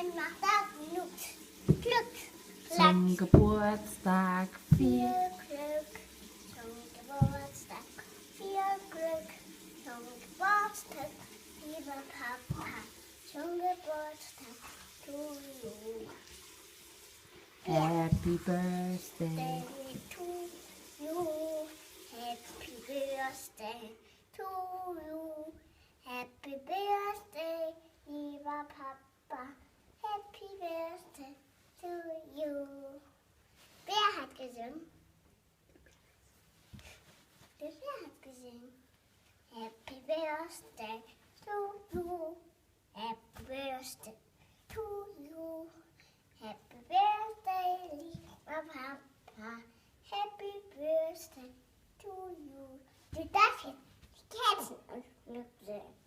Und macht da Glück. Zum Geburtstag viel Glück. Zum Geburtstag. Viel Glück. Zum Geburtstag. Lieber Papa. Zum Geburtstag. To you. Happy Birthday. Day to you. Happy birthday to you. Happy birthday, lieber Papa. Happy birthday to you. Wer hat gesungen? Wer hat gesungen? Happy birthday to you. Happy birthday to you. Happy birthday, lieber Papa. Happy birthday to you. Du darfst jetzt die Kerzen und Glück sehen.